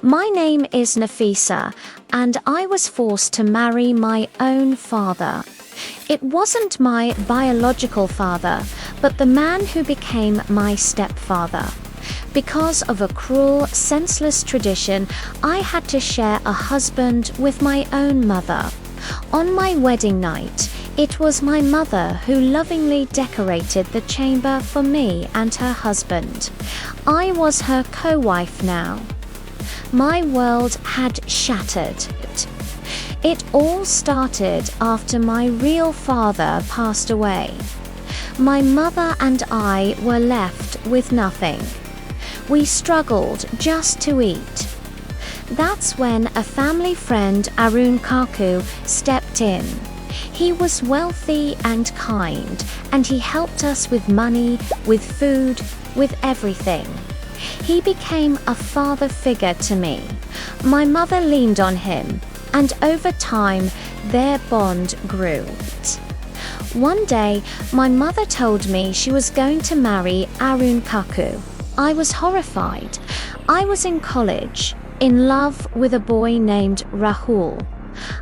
My name is Nafisa, and I was forced to marry my own father. It wasn't my biological father, but the man who became my stepfather. Because of a cruel, senseless tradition, I had to share a husband with my own mother. On my wedding night, it was my mother who lovingly decorated the chamber for me and her husband. I was her co-wife now. My world had shattered. It all started after my real father passed away. My mother and I were left with nothing. We struggled just to eat. That's when a family friend, Arun Kaku, stepped in. He was wealthy and kind, and he helped us with money, with food, with everything. He became a father figure to me. My mother leaned on him, and over time, their bond grew. One day, my mother told me she was going to marry Arun Kaku. I was horrified. I was in college, in love with a boy named Rahul.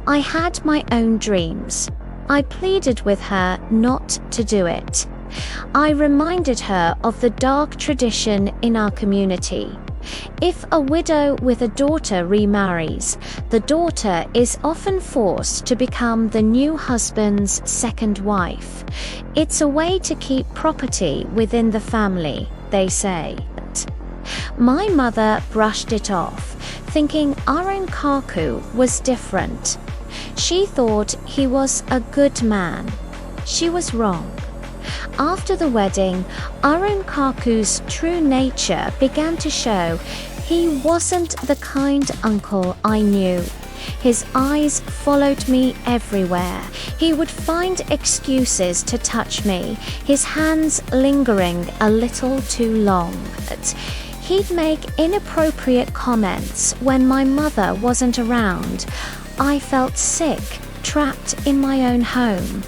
I had my own dreams. I pleaded with her not to do it. I reminded her of the dark tradition in our community. If a widow with a daughter remarries, the daughter is often forced to become the new husband's second wife. It's a way to keep property within the family, they say. My mother brushed it off, thinking Arun Kaku was different. She thought he was a good man. She was wrong. After the wedding, Arun Kaku's true nature began to show. He wasn't the kind uncle I knew. His eyes followed me everywhere. He would find excuses to touch me, his hands lingering a little too long. He'd make inappropriate comments when my mother wasn't around. I felt sick, trapped in my own home.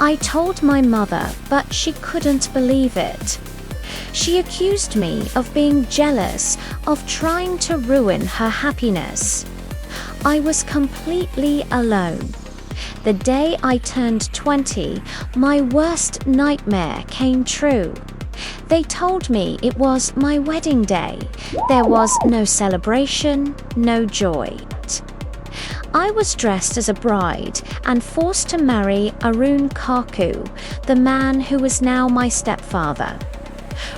I told my mother, but she couldn't believe it. She accused me of being jealous, of trying to ruin her happiness. I was completely alone. The day I turned 20, my worst nightmare came true. They told me it was my wedding day. There was no celebration, no joy. I was dressed as a bride and forced to marry Arun Kaku, the man who was now my stepfather.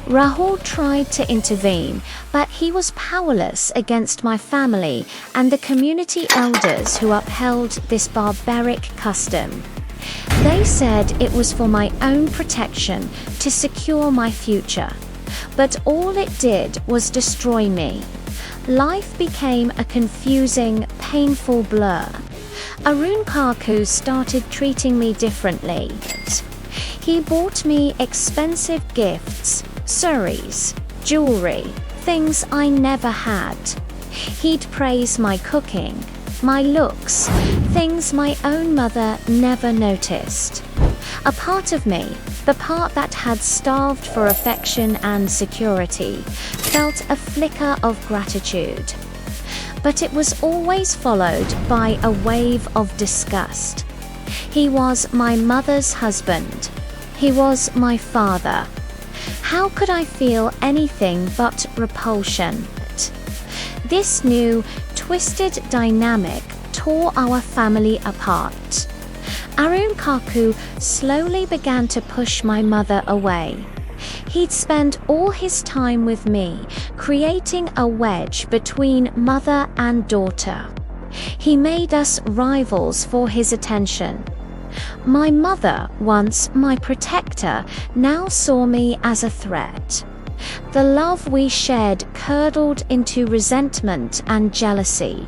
Rahul tried to intervene, but he was powerless against my family and the community elders who upheld this barbaric custom. They said it was for my own protection, to secure my future. But all it did was destroy me. Life became a confusing, painful blur. Arun Kaku started treating me differently. He bought me expensive gifts, saris, jewelry, things I never had. He'd praise my cooking, my looks, things my own mother never noticed. A part of me, the part that had starved for affection and security, felt a flicker of gratitude. But it was always followed by a wave of disgust. He was my mother's husband. He was my father. How could I feel anything but repulsion? This new, twisted dynamic tore our family apart. Arun Kaku slowly began to push my mother away. He'd spend all his time with me, creating a wedge between mother and daughter. He made us rivals for his attention. My mother, once my protector, now saw me as a threat. The love we shared curdled into resentment and jealousy.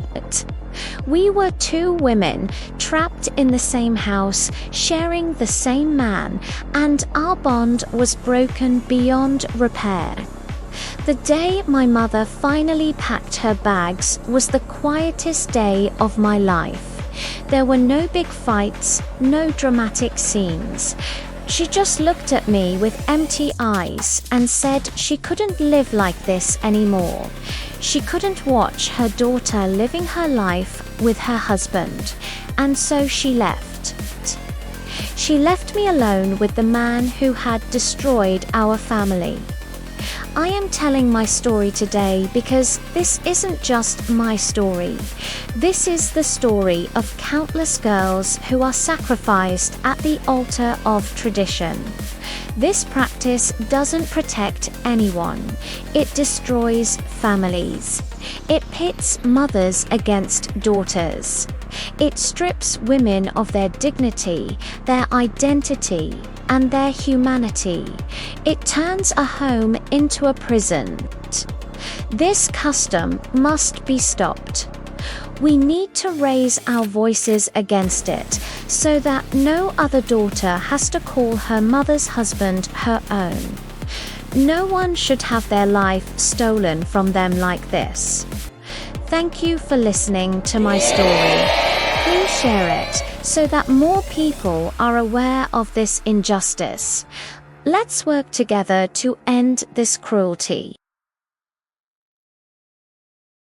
We were two women trapped in the same house, sharing the same man, and our bond was broken beyond repair. The day my mother finally packed her bags was the quietest day of my life. There were no big fights, no dramatic scenes. She just looked at me with empty eyes and said she couldn't live like this anymore. She couldn't watch her daughter living her life with her husband, and so she left. She left me alone with the man who had destroyed our family. I am telling my story today because this isn't just my story. This is the story of countless girls who are sacrificed at the altar of tradition. This practice doesn't protect anyone. It destroys families. It pits mothers against daughters. It strips women of their dignity, their identity, and their humanity. It turns a home into a prison. This custom must be stopped. We need to raise our voices against it so that no other daughter has to call her mother's husband her own. No one should have their life stolen from them like this. Thank you for listening to my story. Please share it so that more people are aware of this injustice. Let's work together to end this cruelty.